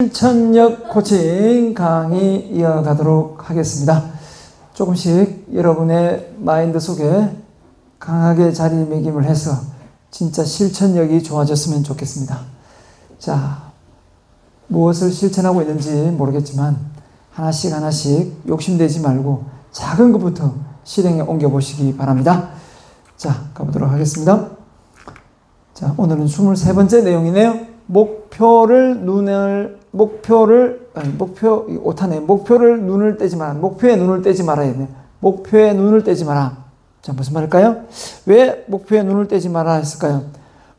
실천력 코칭 강의 이어가도록 하겠습니다. 조금씩 여러분의 마인드 속에 강하게 자리매김을 해서 진짜 실천력이 좋아졌으면 좋겠습니다. 자, 무엇을 실천하고 있는지 모르겠지만 하나씩 하나씩 욕심내지 말고 작은 것부터 실행에 옮겨보시기 바랍니다. 자, 가보도록 하겠습니다. 자, 오늘은 23번째 내용이네요. 목표에 눈을 떼지 마라. 목표에 눈을 떼지 말아야 되네. 목표에 눈을 떼지 마라. 자, 무슨 말일까요? 왜 목표에 눈을 떼지 마라 했을까요?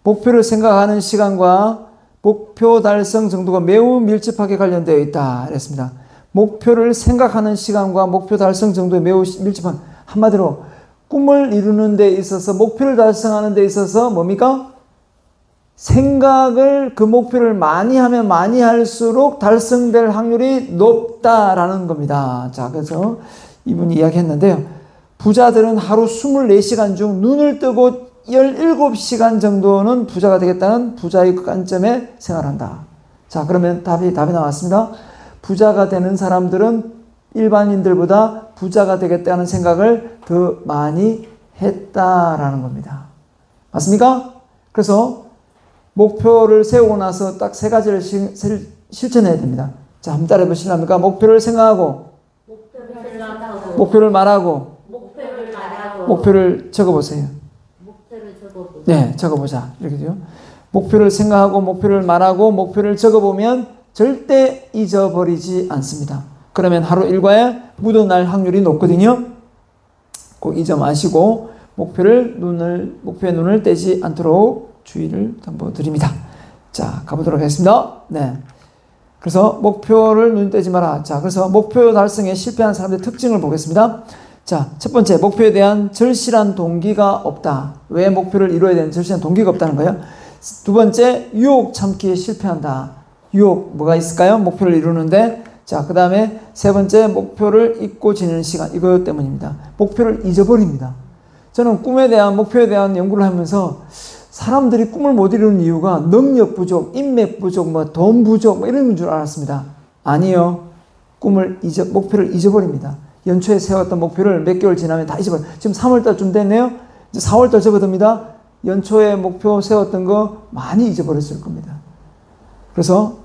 목표를 생각하는 시간과 목표 달성 정도가 매우 밀접하게 관련되어 있다. 그랬습니다. 목표를 생각하는 시간과 목표 달성 정도에 매우 밀접한, 한마디로 꿈을 이루는 데 있어서, 목표를 달성하는 데 있어서 뭡니까? 생각을, 그 목표를 많이 하면 많이 할수록 달성될 확률이 높다라는 겁니다. 자, 그래서 이분이 이야기했는데요. 부자들은 하루 24시간 중 눈을 뜨고 17시간 정도는 부자가 되겠다는 부자의 관점에 생활한다. 자, 그러면 답이 나왔습니다. 부자가 되는 사람들은 일반인들보다 부자가 되겠다는 생각을 더 많이 했다라는 겁니다. 맞습니까? 그래서 목표를 세우고 나서 딱 세 가지를 실천해야 됩니다. 자, 한번 따라해 보실랍니까? 목표를 생각하고, 목표를 말하고, 목표를 적어보세요. 네, 적어보자. 이렇게죠. 목표를 생각하고, 목표를 말하고, 목표를 적어보면 절대 잊어버리지 않습니다. 그러면 하루 일과에 묻어날 확률이 높거든요. 꼭 이 점 아시고 목표에 눈을 떼지 않도록 주의를 당부드립니다. 자, 가보도록 하겠습니다. 네. 그래서 목표를 눈 떼지 마라. 자, 그래서 목표 달성에 실패한 사람들의 특징을 보겠습니다. 자, 첫 번째, 목표에 대한 절실한 동기가 없다. 왜 목표를 이루어야 되는 절실한 동기가 없다는 거예요? 두 번째, 유혹 참기에 실패한다. 유혹, 뭐가 있을까요? 목표를 이루는데. 자, 그 다음에 세 번째, 목표를 잊고 지내는 시간. 이것 때문입니다. 목표를 잊어버립니다. 저는 목표에 대한 연구를 하면서 사람들이 꿈을 못 이루는 이유가 능력 부족, 인맥 부족, 돈 부족, 이런 줄 알았습니다. 아니요. 목표를 잊어버립니다. 연초에 세웠던 목표를 몇 개월 지나면 다 잊어버려요. 지금 3월달쯤 됐네요. 이제 4월달 접어듭니다. 연초에 목표 세웠던 거 많이 잊어버렸을 겁니다. 그래서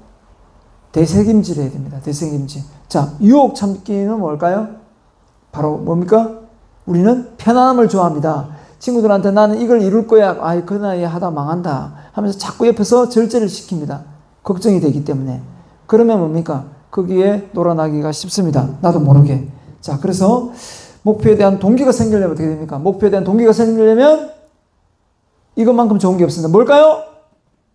되새김질 해야 됩니다. 되새김질. 자, 유혹 참기는 뭘까요? 바로 뭡니까? 우리는 편안함을 좋아합니다. 친구들한테 나는 이걸 이룰 거야. 그 나이에 하다 망한다 하면서 자꾸 옆에서 절제를 시킵니다. 걱정이 되기 때문에. 그러면 뭡니까? 거기에 놀아나기가 쉽습니다. 나도 모르게. 자, 그래서 목표에 대한 동기가 생기려면 어떻게 됩니까? 목표에 대한 동기가 생기려면 이것만큼 좋은 게 없습니다. 뭘까요?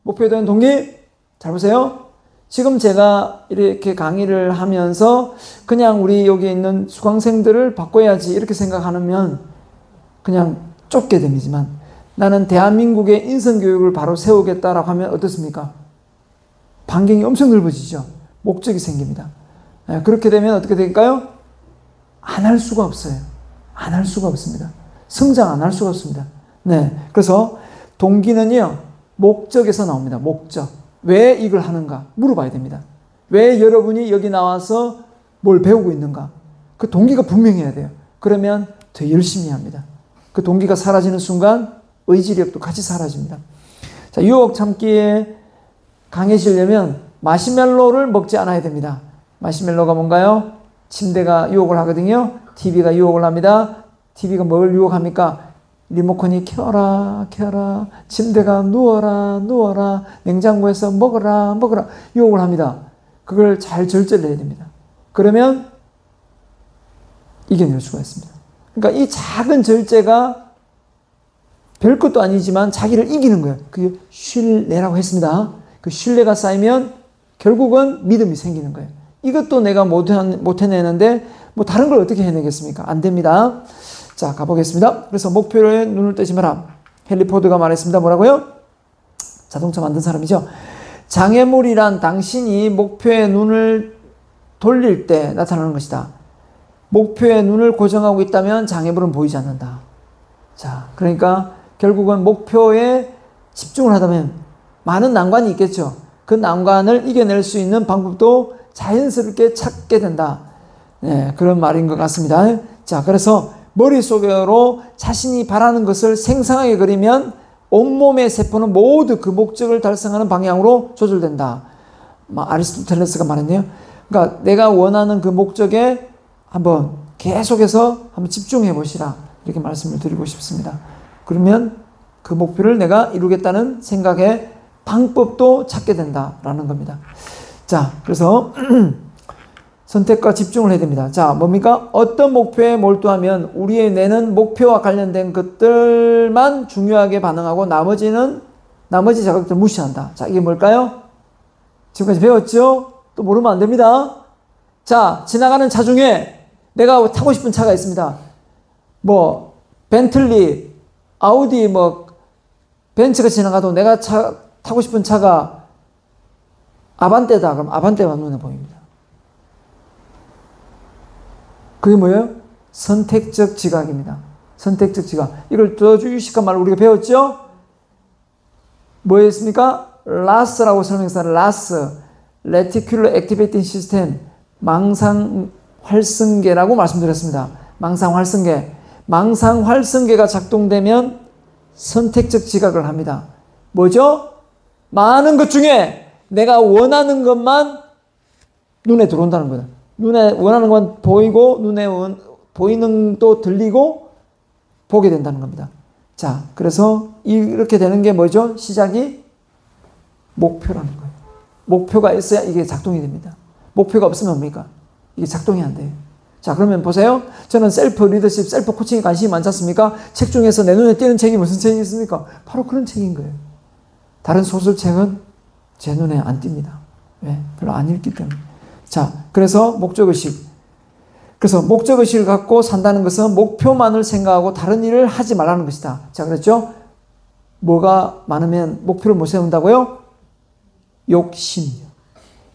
목표에 대한 동기? 잘 보세요. 지금 제가 이렇게 강의를 하면서 그냥 우리 여기 있는 수강생들을 바꿔야지 이렇게 생각하면 그냥 좁게 됩니다만, 나는 대한민국의 인성교육을 바로 세우겠다라고 하면 어떻습니까? 반경이 엄청 넓어지죠. 목적이 생깁니다. 그렇게 되면 어떻게 될까요? 안 할 수가 없어요. 안 할 수가 없습니다. 성장 안 할 수가 없습니다. 네. 그래서 동기는요, 목적에서 나옵니다. 목적. 왜 이걸 하는가? 물어봐야 됩니다. 왜 여러분이 여기 나와서 뭘 배우고 있는가? 그 동기가 분명해야 돼요. 그러면 더 열심히 합니다. 그 동기가 사라지는 순간 의지력도 같이 사라집니다. 자, 유혹 참기에 강해지려면 마시멜로를 먹지 않아야 됩니다. 마시멜로가 뭔가요? 침대가 유혹을 하거든요. TV가 유혹을 합니다. TV가 뭘 유혹합니까? 리모컨이 켜라 켜라, 침대가 누워라, 냉장고에서 먹어라 유혹을 합니다. 그걸 잘 절제를 해야 됩니다. 그러면 이겨낼 수가 있습니다. 그러니까 이 작은 절제가 별것도 아니지만 자기를 이기는 거예요. 그게 신뢰라고 했습니다. 그 신뢰가 쌓이면 결국은 믿음이 생기는 거예요. 이것도 내가 못 해내는데 다른 걸 어떻게 해내겠습니까? 안 됩니다. 자, 가보겠습니다. 그래서 목표에 눈을 떼지 마라. 헨리 포드가 말했습니다. 뭐라고요? 자동차 만든 사람이죠. 장애물이란 당신이 목표에 눈을 돌릴 때 나타나는 것이다. 목표에 눈을 고정하고 있다면 장애물은 보이지 않는다. 자, 그러니까 결국은 목표에 집중을 하다면 많은 난관이 있겠죠. 그 난관을 이겨낼 수 있는 방법도 자연스럽게 찾게 된다. 네, 그런 말인 것 같습니다. 자, 그래서 머릿속으로 자신이 바라는 것을 생생하게 그리면 온몸의 세포는 모두 그 목적을 달성하는 방향으로 조절된다. 아리스토텔레스가 말했네요. 그러니까 내가 원하는 그 목적에 한번 계속해서 한번 집중해 보시라. 이렇게 말씀을 드리고 싶습니다. 그러면 그 목표를 내가 이루겠다는 생각의 방법도 찾게 된다라는 겁니다. 자, 그래서 선택과 집중을 해야 됩니다. 자, 뭡니까? 어떤 목표에 몰두하면 우리의 뇌는 목표와 관련된 것들만 중요하게 반응하고 나머지 자극들을 무시한다. 자, 이게 뭘까요? 지금까지 배웠죠? 또 모르면 안 됩니다. 자, 지나가는 차 중에 내가 타고 싶은 차가 있습니다. 뭐 벤틀리, 아우디, 뭐 벤츠가 지나가도 내가 타고 싶은 차가 아반떼다. 그럼 아반떼가 눈에 보입니다. 그게 뭐예요? 선택적 지각입니다. 선택적 지각. 이걸 더 유식한 말로 우리가 배웠죠? 뭐였습니까? 라스라고 설명했어요. 라스, Reticular Activating System, 망상 활성계라고 말씀드렸습니다. 망상 활성계. 망상 활성계가 작동되면 선택적 지각을 합니다. 뭐죠? 많은 것 중에 내가 원하는 것만 눈에 들어온다는 거다. 눈에 원하는 건 보이고, 눈에 보이는 또 들리고, 보게 된다는 겁니다. 자, 그래서 이렇게 되는 게 뭐죠? 시작이 목표라는 거예요. 목표가 있어야 이게 작동이 됩니다. 목표가 없으면 뭡니까? 이게 작동이 안 돼요. 자, 그러면 보세요. 저는 셀프 리더십, 셀프 코칭에 관심이 많지 않습니까? 책 중에서 내 눈에 띄는 책이 무슨 책이 있습니까? 바로 그런 책인 거예요. 다른 소설책은 제 눈에 안 띕니다. 왜? 별로 안 읽기 때문에. 자, 그래서 목적의식. 그래서 목적의식을 갖고 산다는 것은 목표만을 생각하고 다른 일을 하지 말라는 것이다. 자, 그랬죠? 뭐가 많으면 목표를 못 세운다고요? 욕심이요.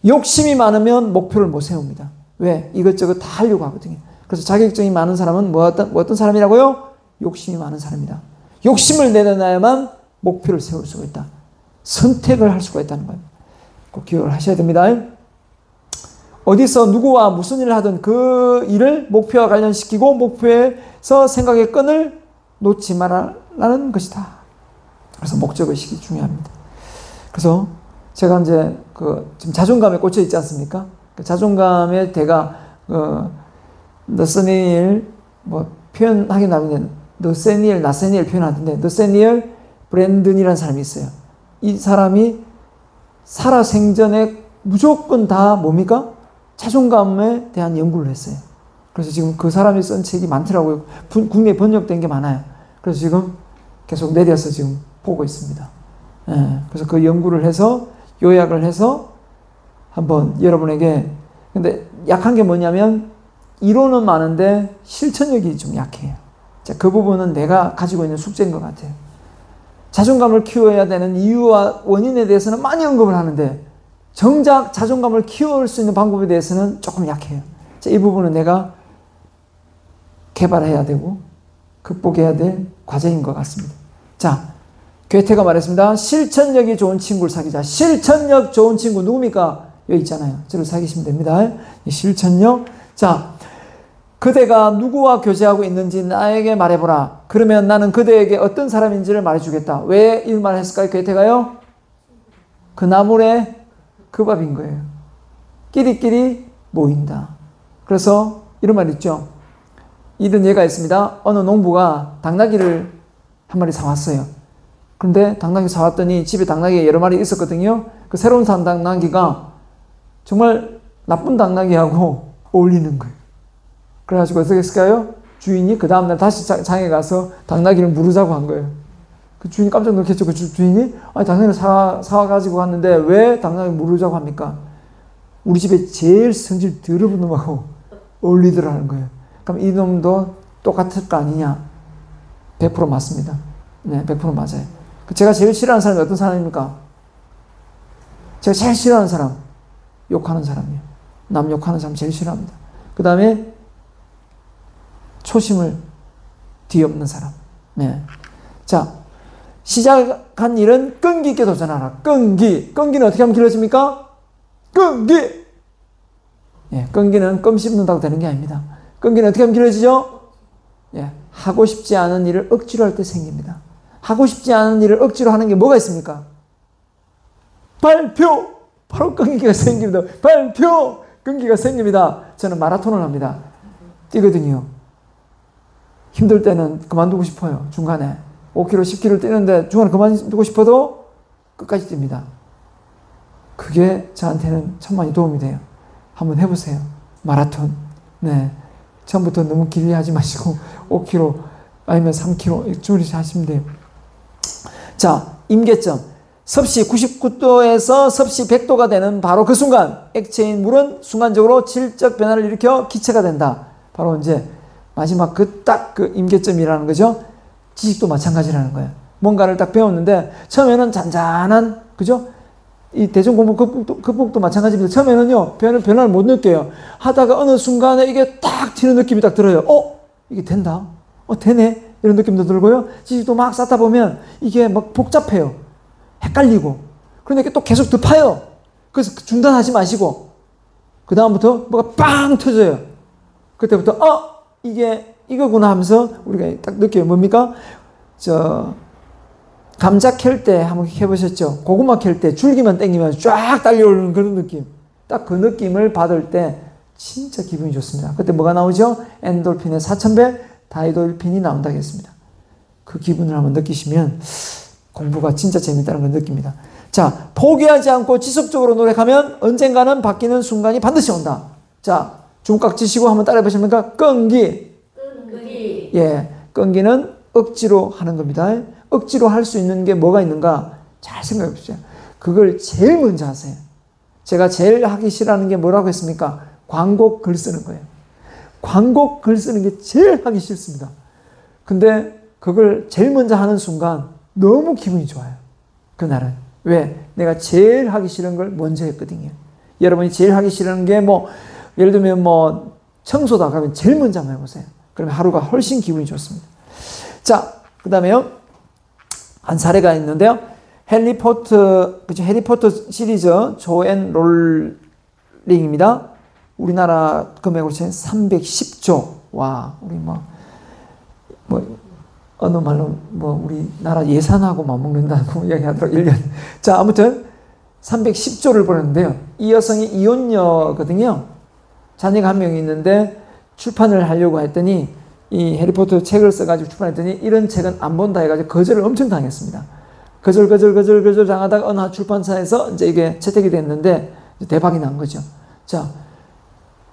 욕심이 많으면 목표를 못 세웁니다. 왜? 이것저것 다 하려고 하거든요. 그래서 자격증이 많은 사람은 어떤 사람이라고요? 욕심이 많은 사람이다. 욕심을 내려놔야만 목표를 세울 수가 있다. 선택을 할 수가 있다는 거예요. 꼭 기억을 하셔야 됩니다. 어디서 누구와 무슨 일을 하든 그 일을 목표와 관련시키고 목표에서 생각의 끈을 놓지 말라는 것이다. 그래서 목적의식이 중요합니다. 그래서 제가 이제 지금 자존감에 꽂혀 있지 않습니까? 그 자존감의 대가 너세니엘 표현하기 나름인데 나세니엘 표현하던데 너세니엘 브랜든이라는 사람이 있어요. 이 사람이 살아생전에 무조건 다 뭡니까? 자존감에 대한 연구를 했어요. 그래서 지금 그 사람이 쓴 책이 많더라고요. 국내에 번역된 게 많아요. 그래서 지금 계속 내려서 지금 보고 있습니다. 예, 그래서 그 연구를 해서 요약을 해서 한번 여러분에게, 근데 약한 게 뭐냐면 이론은 많은데 실천력이 좀 약해요. 자, 그 부분은 내가 가지고 있는 숙제인 것 같아요. 자존감을 키워야 되는 이유와 원인에 대해서는 많이 언급을 하는데 정작 자존감을 키울 수 있는 방법에 대해서는 조금 약해요. 자, 이 부분은 내가 개발해야 되고 극복해야 될 과제인 것 같습니다. 자, 괴테가 말했습니다. 실천력이 좋은 친구를 사귀자. 실천력 좋은 친구 누굽니까? 여기 있잖아요. 저를 사귀시면 됩니다. 실천력. 자, 그대가 누구와 교제하고 있는지 나에게 말해보라. 그러면 나는 그대에게 어떤 사람인지를 말해주겠다. 왜 이 말을 했을까요? 괴테가요? 그 나물에 그 밥인 거예요. 끼리끼리 모인다. 그래서 이런 말 있죠. 이런 예가 있습니다. 어느 농부가 당나귀를 한 마리 사왔어요. 그런데 당나귀 사왔더니 집에 당나귀가 여러 마리 있었거든요. 그 새로운 산 당나귀가 정말 나쁜 당나귀하고 어울리는 거예요. 그래가지고 어떻게 했을까요? 주인이 그 다음날 다시 장에 가서 당나귀를 물으자고 한 거예요. 그 주인이 깜짝 놀랐겠죠. 그 주인이 아니 당나귀를 사와가지고 갔는데 왜 당나귀를 물으자고 합니까? 우리 집에 제일 성질 더러운 놈하고 어울리더라는 거예요. 그럼 이 놈도 똑같을 거 아니냐? 100% 맞습니다. 네, 100% 맞아요. 제가 제일 싫어하는 사람이 어떤 사람입니까? 제가 제일 싫어하는 사람, 욕하는 사람이에요. 남 욕하는 사람 제일 싫어합니다. 그 다음에 초심을 뒤엎는 사람. 네. 자, 시작한 일은 끈기 있게 도전하라. 끈기는 어떻게 하면 길어집니까? 끈기! 예, 끈기는 껌 씹는다고 되는 게 아닙니다. 끈기는 어떻게 하면 길어지죠? 예, 하고 싶지 않은 일을 억지로 할 때 생깁니다. 하고 싶지 않은 일을 억지로 하는 게 뭐가 있습니까? 발표! 바로 끈기가 생깁니다. 발표! 끈기가 생깁니다. 저는 마라톤을 합니다. 뛰거든요. 힘들 때는 그만두고 싶어요. 중간에 5km, 10km 뛰는데 중간에 그만두고 싶어도 끝까지 뜁니다. 그게 저한테는 천만이 도움이 돼요. 한번 해보세요. 마라톤. 네. 처음부터 너무 길게 하지 마시고 5km 아니면 3km 줄이시 하시면 돼요. 자, 임계점. 섭씨 99도에서 섭씨 100도가 되는 바로 그 순간 액체인 물은 순간적으로 질적 변화를 일으켜 기체가 된다. 바로 이제 마지막 그 임계점이라는 거죠. 지식도 마찬가지라는 거예요. 뭔가를 딱 배웠는데 처음에는 잔잔한, 그죠? 이 대중공부 극복도 마찬가지입니다. 처음에는요, 변화를 못 느껴요. 하다가 어느 순간에 이게 딱 튀는 느낌이 딱 들어요. 이게 된다? 되네? 이런 느낌도 들고요. 지식도 막 쌓다 보면 이게 막 복잡해요. 헷갈리고. 그러니까 또 계속 덮어요. 그래서 중단하지 마시고. 그다음부터 뭐가 빵 터져요. 그때부터, 이게 이거구나 하면서 우리가 딱 느껴요. 뭡니까? 감자 캘 때 한번 해보셨죠? 고구마 캘 때 줄기만 당기면 쫙 달려오르는 그런 느낌. 딱 그 느낌을 받을 때 진짜 기분이 좋습니다. 그때 뭐가 나오죠? 엔돌핀의 4000배, 다이돌핀이 나온다고 했습니다. 그 기분을 한번 느끼시면 공부가 진짜 재밌다는 걸 느낍니다. 자, 포기하지 않고 지속적으로 노력하면 언젠가는 바뀌는 순간이 반드시 온다. 자, 주먹깍 쥐시고 한번 따라해 보십니까? 끈기. 예, 끈기는 억지로 하는 겁니다. 억지로 할 수 있는 게 뭐가 있는가? 잘 생각해 보십시오. 그걸 제일 먼저 하세요. 제가 제일 하기 싫어하는 게 뭐라고 했습니까? 광고 글 쓰는 거예요. 광고 글 쓰는 게 제일 하기 싫습니다. 근데 그걸 제일 먼저 하는 순간 너무 기분이 좋아요. 그날은. 왜? 내가 제일 하기 싫은 걸 먼저 했거든요. 여러분이 제일 하기 싫은 게 예를 들면 청소다 그러면 제일 먼저 한번 해보세요. 그러면 하루가 훨씬 기분이 좋습니다. 자, 그 다음에요. 한 사례가 있는데요. 해리포터 시리즈 조앤 롤링입니다. 우리나라 금액으로 치면 310조. 와, 우리 어느 말로 우리나라 예산하고 맞먹는다고 이야기하더라고요. 1년. 자, 아무튼 310조를 벌었는데요. 이 여성이 이혼녀거든요. 자녀가 한 명이 있는데 출판을 하려고 했더니 이 해리포터 책을 써가지고 출판했더니 이런 책은 안 본다 해가지고 거절을 엄청 당했습니다. 거절 당하다가 어느 출판사에서 이제 이게 채택이 됐는데 대박이 난 거죠. 자,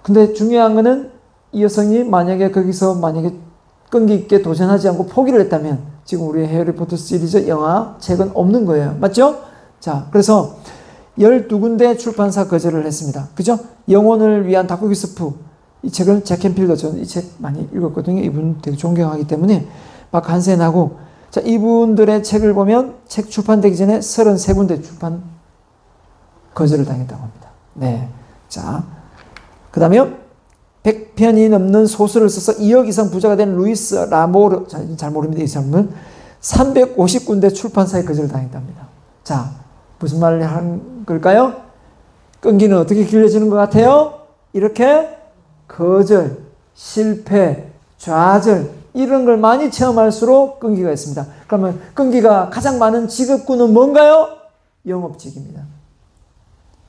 근데 중요한 거는 이 여성이 만약에 거기서 끈기 있게 도전하지 않고 포기를 했다면 지금 우리 해리포터 시리즈 영화 책은 없는 거예요. 맞죠? 자, 그래서 12군데 출판사 거절을 했습니다. 그죠? 영혼을 위한 닭고기 스프. 이 책을 잭 캔필더, 저는 이 책 많이 읽었거든요. 이분 되게 존경하기 때문에 막 한세나고. 자, 이분들의 책을 보면 책 출판되기 전에 33군데 출판 거절을 당했다고 합니다. 네. 자, 그 다음에 100편이 넘는 소설을 써서 2억 이상 부자가 된 루이스 라모르, 잘 모릅니다. 이 사람은 350군데 출판사에 거절을 당했답니다. 자, 무슨 말을 한 걸까요? 끈기는 어떻게 길러지는 것 같아요? 이렇게 거절, 실패, 좌절 이런 걸 많이 체험할수록 끈기가 있습니다. 그러면 끈기가 가장 많은 직업군은 뭔가요? 영업직입니다.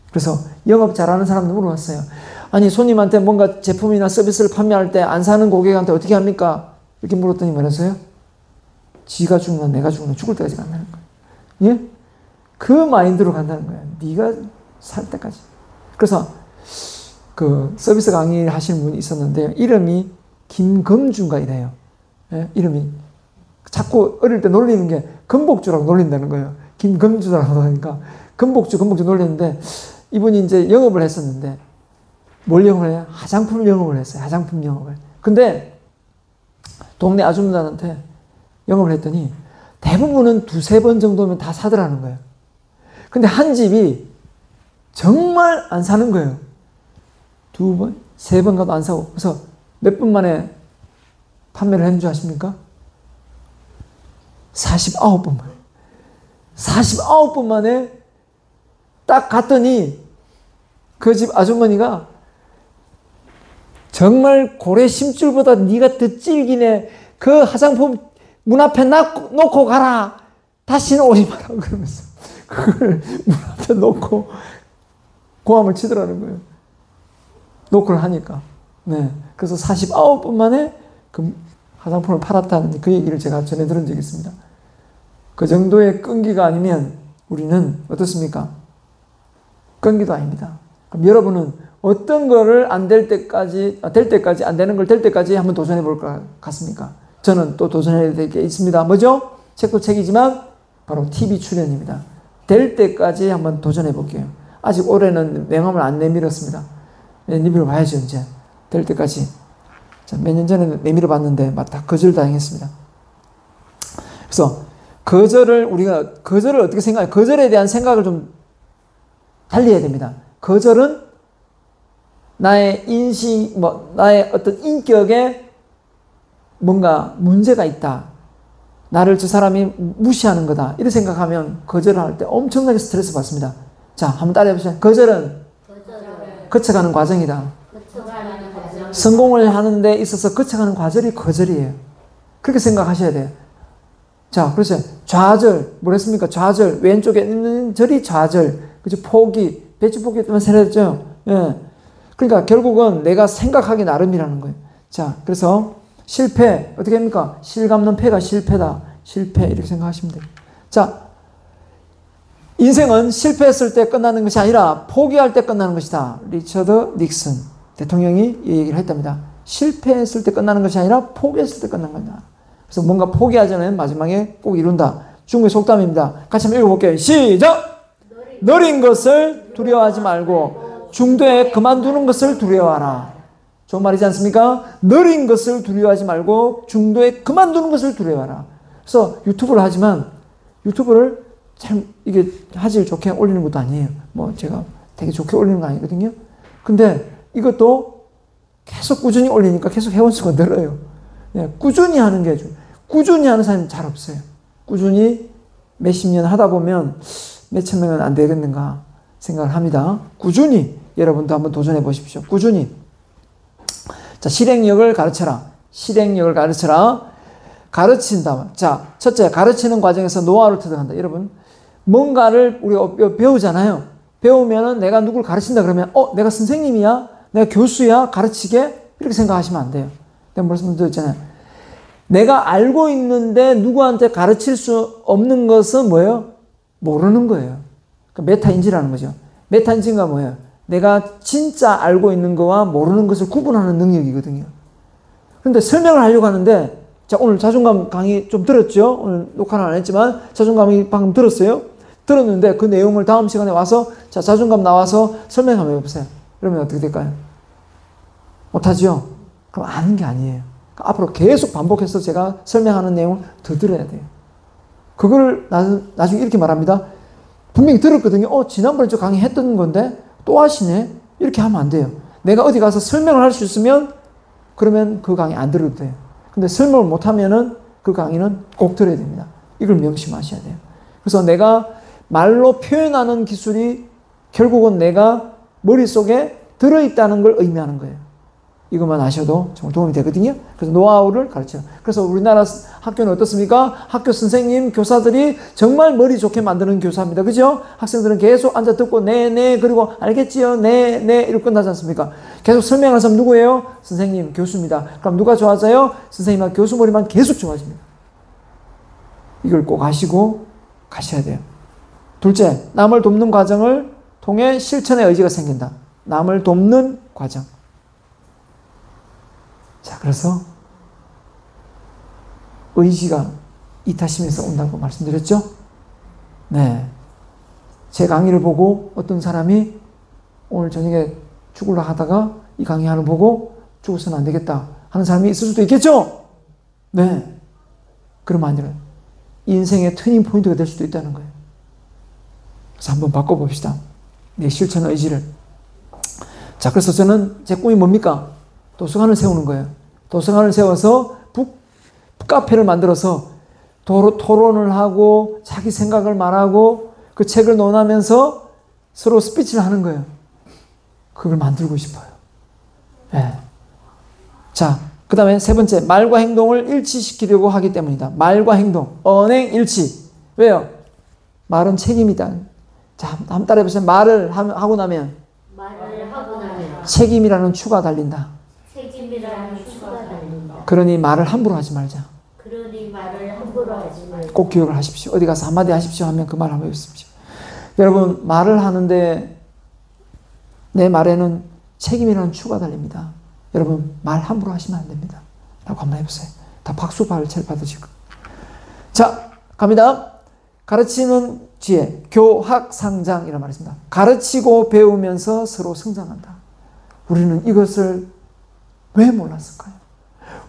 그래서 영업 잘하는 사람들 물어봤어요. 아니, 손님한테 뭔가 제품이나 서비스를 판매할 때 안 사는 고객한테 어떻게 합니까? 이렇게 물었더니 말했어요. 지가 죽나 내가 죽나 죽을 때까지 간다는 거예요. 예? 그 마인드로 간다는 거예요. 네가 살 때까지. 그래서 그 서비스 강의 하시는 분이 있었는데 이름이 김금주인가 이래요. 예? 이름이 자꾸 어릴 때 놀리는 게 금복주라고 놀린다는 거예요. 김금주라고 하니까 금복주 놀리는데 이분이 이제 영업을 했었는데 뭘 영업을 해요? 화장품 영업을 했어요. 화장품 영업을. 근데 동네 아줌마한테 영업을 했더니 대부분은 2-3번 정도면 다 사더라는 거예요. 근데 한 집이 정말 안 사는 거예요. 2번, 3번 가도 안 사고. 그래서 몇 분 만에 판매를 했는 줄 아십니까? 49번 만에. 49분 만에 딱 갔더니 그 집 아주머니가 정말 고래 심줄보다 네가 더 질기네. 그 화장품 문 앞에 놓고 가라. 다시는 오지 마라. 그러면서 그걸 문 앞에 놓고 고함을 치더라는 거예요. 노크를 하니까. 네. 그래서 49분 만에 그 화장품을 팔았다는 그 얘기를 제가 전에 들은 적이 있습니다. 그 정도의 끈기가 아니면 우리는 어떻습니까? 끈기도 아닙니다. 그럼 여러분은 어떤 거를 안 될 때까지, 될 때까지, 안 되는 걸 될 때까지 한번 도전해 볼 것 같습니까? 저는 또 도전해야 될 게 있습니다. 뭐죠? 책도 책이지만 바로 TV 출연입니다. 될 때까지 한번 도전해 볼게요. 아직 올해는 명함을 안 내밀었습니다. 내밀어 봐야죠, 이제. 될 때까지. 자, 몇 년 전에 내밀어 봤는데, 다 거절당했습니다. 그래서, 우리가 거절을 어떻게 생각해요? 거절에 대한 생각을 좀 달리 해야 됩니다. 거절은 나의 나의 어떤 인격에 뭔가 문제가 있다. 나를 저 사람이 무시하는 거다. 이렇게 생각하면 거절을 할 때 엄청나게 스트레스 받습니다. 자, 한번 따라해 보세요. 거절은 거쳐가는 과정이다. 성공을 하는 데 있어서 거쳐가는 과정이 거절이에요. 그렇게 생각하셔야 돼요. 자, 그래서 좌절, 뭐랬습니까? 좌절, 왼쪽에 있는 절이 좌절, 그죠? 포기, 배추 포기 때문에 세례했죠. 예. 그러니까 결국은 내가 생각하기 나름이라는 거예요. 자, 그래서 실패, 어떻게 합니까? 실감는 패가 실패다. 실패, 이렇게 생각하시면 돼요. 자, 인생은 실패했을 때 끝나는 것이 아니라 포기할 때 끝나는 것이다. 리처드 닉슨 대통령이 이 얘기를 했답니다. 실패했을 때 끝나는 것이 아니라 포기했을 때 끝나는 거다. 그래서 뭔가 포기하자면 마지막에 꼭 이룬다. 중국의 속담입니다. 같이 한번 읽어볼게요. 시작! 느린 것을 두려워하지 말고 중도에 그만두는 것을 두려워하라. 좋은 말이지 않습니까? 느린 것을 두려워하지 말고 중도에 그만두는 것을 두려워하라. 그래서 유튜브를 하지만 유튜브를 참 이게 화질 좋게 올리는 것도 아니에요. 뭐 제가 되게 좋게 올리는 거 아니거든요. 근데 이것도 계속 꾸준히 올리니까 계속 회원수가 늘어요. 예, 꾸준히 하는 게 꾸준히 하는 사람이 잘 없어요. 꾸준히 몇십 년 하다 보면 몇천 명은 안 되겠는가 생각을 합니다. 꾸준히 여러분도 한번 도전해 보십시오. 꾸준히. 자, 실행력을 가르쳐라. 실행력을 가르쳐라. 가르친다. 자, 첫째, 가르치는 과정에서 노하우를 터득한다. 여러분, 뭔가를 우리가 배우잖아요. 배우면은 내가 누굴 가르친다 그러면, 내가 선생님이야? 내가 교수야? 가르치게? 이렇게 생각하시면 안 돼요. 내가 말씀드렸잖아요. 내가 알고 있는데 누구한테 가르칠 수 없는 것은 뭐예요? 모르는 거예요. 그러니까 메타인지라는 거죠. 메타인지가 뭐예요? 내가 진짜 알고 있는 거와 모르는 것을 구분하는 능력이거든요. 그런데 설명을 하려고 하는데, 자, 오늘 자존감 강의 좀 들었죠? 오늘 녹화는 안 했지만, 자존감이 방금 들었어요? 들었는데 그 내용을 다음 시간에 와서, 자, 자존감 나와서 설명 한번 해보세요. 그러면 어떻게 될까요? 못하죠? 그럼 아는 게 아니에요. 그러니까 앞으로 계속 반복해서 제가 설명하는 내용을 더 들어야 돼요. 그걸 나중에 이렇게 말합니다. 분명히 들었거든요. 지난번에 저 강의 했던 건데 또 하시네? 이렇게 하면 안 돼요. 내가 어디 가서 설명을 할 수 있으면 그러면 그 강의 안 들어도 돼요. 근데 설명을 못하면은 그 강의는 꼭 들어야 됩니다. 이걸 명심하셔야 돼요. 그래서 내가 말로 표현하는 기술이 결국은 내가 머릿속에 들어있다는 걸 의미하는 거예요. 이것만 아셔도 정말 도움이 되거든요. 그래서 노하우를 가르쳐요. 그래서 우리나라 학교는 어떻습니까? 학교 선생님, 교사들이 정말 머리 좋게 만드는 교사입니다. 그죠? 학생들은 계속 앉아 듣고 네, 그리고 알겠지요? 네, 이렇게 끝나지 않습니까? 계속 설명하는 사람 누구예요? 선생님, 교수입니다. 그럼 누가 좋아져요? 선생님과 교수 머리만 계속 좋아집니다. 이걸 꼭 아시고 가셔야 돼요. 둘째, 남을 돕는 과정을 통해 실천의 의지가 생긴다. 남을 돕는 과정. 자, 그래서 의지가 이타심에서 온다고 말씀드렸죠? 네. 제 강의를 보고 어떤 사람이 오늘 저녁에 죽으려 하다가 이 강의하는 보고 죽어서는 안 되겠다 하는 사람이 있을 수도 있겠죠? 네. 그러면 아니라 인생의 터닝 포인트가 될 수도 있다는 거예요. 그래서 한번 바꿔봅시다. 내 실천 의지를. 자, 그래서 저는 제 꿈이 뭡니까? 도서관을 세우는 거예요. 도서관을 세워서 북카페를 만들어서 토론을 하고 자기 생각을 말하고 그 책을 논하면서 서로 스피치를 하는 거예요. 그걸 만들고 싶어요. 네. 자, 그 다음에 세 번째, 말과 행동을 일치시키려고 하기 때문이다. 말과 행동, 언행 일치. 왜요? 말은 책임이다. 자, 한번 따라해보세요. 말을 하고 나면 책임이라는 추가 달린다. 그러니 말을 함부로 하지 말자. 꼭 기억을 하십시오. 어디 가서 한마디 하십시오 하면 그 말 한번 해보십시오. 여러분, 말을 하는데 내 말에는 책임이라는 추가 달립니다. 여러분, 말 함부로 하시면 안 됩니다. 라고 한번 해보세요. 다 박수 발차를 받으시고. 자, 갑니다. 가르치는 지혜, 교학상장이라는 말이 있습니다. 가르치고 배우면서 서로 성장한다. 우리는 이것을 왜 몰랐을까요?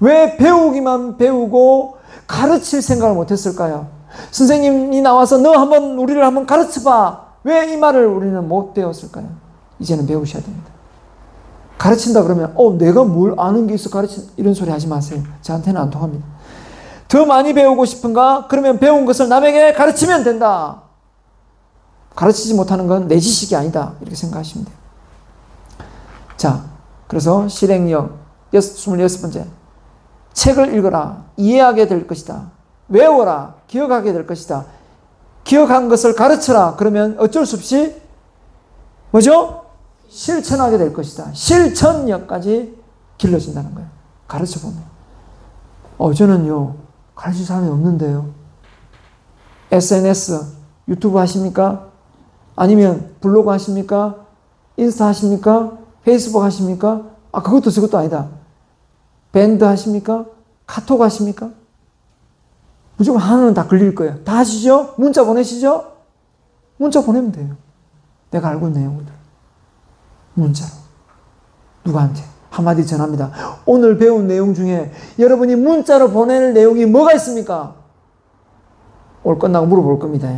왜 배우기만 배우고 가르칠 생각을 못했을까요? 선생님이 나와서 너 한번 우리를 한번 가르쳐봐. 왜 이 말을 우리는 못 배웠을까요? 이제는 배우셔야 됩니다. 가르친다 그러면 내가 뭘 아는 게 있어 이런 소리 하지 마세요. 저한테는 안 통합니다. 더 많이 배우고 싶은가? 그러면 배운 것을 남에게 가르치면 된다. 가르치지 못하는 건 내 지식이 아니다. 이렇게 생각하시면 돼요. 자, 그래서 실행력 26번째. 책을 읽어라. 이해하게 될 것이다. 외워라. 기억하게 될 것이다. 기억한 것을 가르쳐라. 그러면 어쩔 수 없이 뭐죠? 실천하게 될 것이다. 실천력까지 길러진다는 거예요. 가르쳐보면. 저는요, 가르칠 사람이 없는데요. SNS, 유튜브 하십니까? 아니면 블로그 하십니까? 인스타 하십니까? 페이스북 하십니까? 그것도 저것도 아니다. 밴드 하십니까? 카톡 하십니까? 무조건 하나는 다 걸릴 거예요. 다 하시죠? 문자 보내시죠? 문자 보내면 돼요. 내가 알고 있는 내용들. 문자로. 누구한테? 한마디 전합니다. 오늘 배운 내용 중에 여러분이 문자로 보낼 내용이 뭐가 있습니까? 오늘 끝나고 물어볼 겁니다.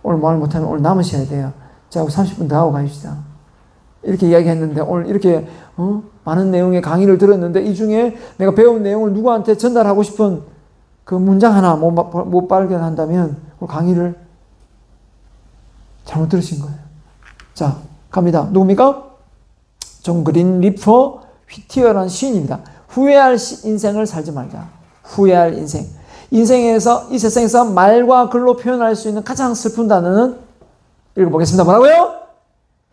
오늘 말 못하면 오늘 남으셔야 돼요. 자, 30분 더 하고 가십시다. 이렇게 이야기했는데 오늘 이렇게 많은 내용의 강의를 들었는데 이 중에 내가 배운 내용을 누구한테 전달하고 싶은 그 문장 하나 못 발견한다면 오늘 강의를 잘못 들으신 거예요. 자, 갑니다. 누굽니까? 존 그린리퍼 휘티어라는 시인입니다. 후회할 인생을 살지 말자. 후회할 인생. 인생에서, 이 세상에서 말과 글로 표현할 수 있는 가장 슬픈 단어는 읽어보겠습니다. 뭐라고요?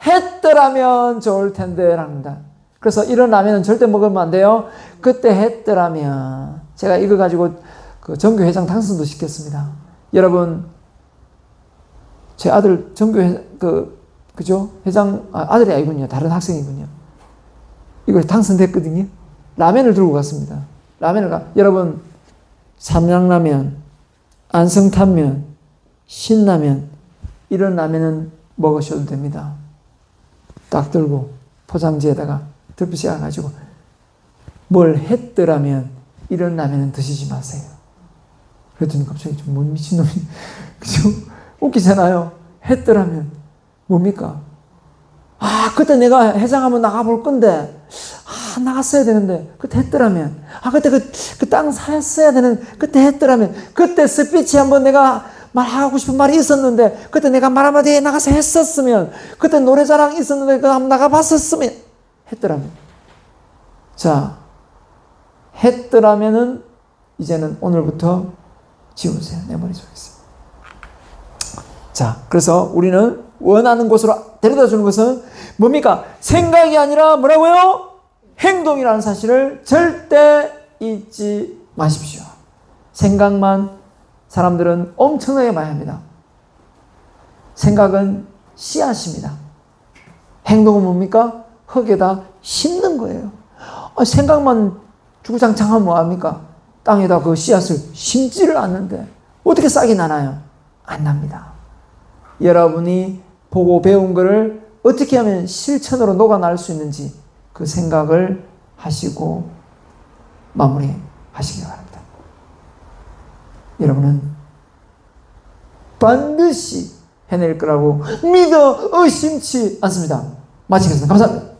했더라면 좋을 텐데 랍니다. 그래서 이런 라면은 절대 먹으면 안 돼요. 그때 했더라면. 제가 이거 가지고 그 전교회장 당선도 시켰습니다. 여러분, 제 아들 그죠? 회장, 아들이 아니군요. 다른 학생이군요. 이걸 당선됐거든요. 라면을 들고 갔습니다. 여러분, 삼양라면, 안성탕면, 신라면, 이런 라면은 먹으셔도 됩니다. 딱 들고 포장지에다가 덮어 씌워가지고 뭘 했더라면 이런 라면은 드시지 마세요. 그랬더니 갑자기 좀 뭔 미친놈이, 그죠? 웃기잖아요. 했더라면 뭡니까? 그때 내가 해장 한번 나가볼 건데, 나갔어야 되는데, 그때 했더라면, 그때 그 땅 샀어야 되는, 그때 했더라면, 그때 스피치 한번 내가 말하고 싶은 말이 있었는데, 그때 내가 말 한마디 나가서 했었으면, 그때 노래자랑 있었는데, 그거 한번 나가봤었으면, 했더라면. 자, 했더라면은, 이제는 오늘부터 지우세요. 내 머릿속에서. 자, 그래서 우리는 원하는 곳으로 데려다 주는 것은 뭡니까? 생각이 아니라 뭐라고요? 행동이라는 사실을 절대 잊지 마십시오. 생각만 사람들은 엄청나게 많이 합니다. 생각은 씨앗입니다. 행동은 뭡니까? 흙에다 심는 거예요. 생각만 주구장창하면 뭐합니까? 땅에다 그 씨앗을 심지를 않는데 어떻게 싹이 나나요? 안 납니다. 여러분이 보고 배운 것을 어떻게 하면 실천으로 녹아날 수 있는지 그 생각을 하시고 마무리하시기 바랍니다. 여러분은 반드시 해낼 거라고 믿어 의심치 않습니다. 마치겠습니다. 감사합니다.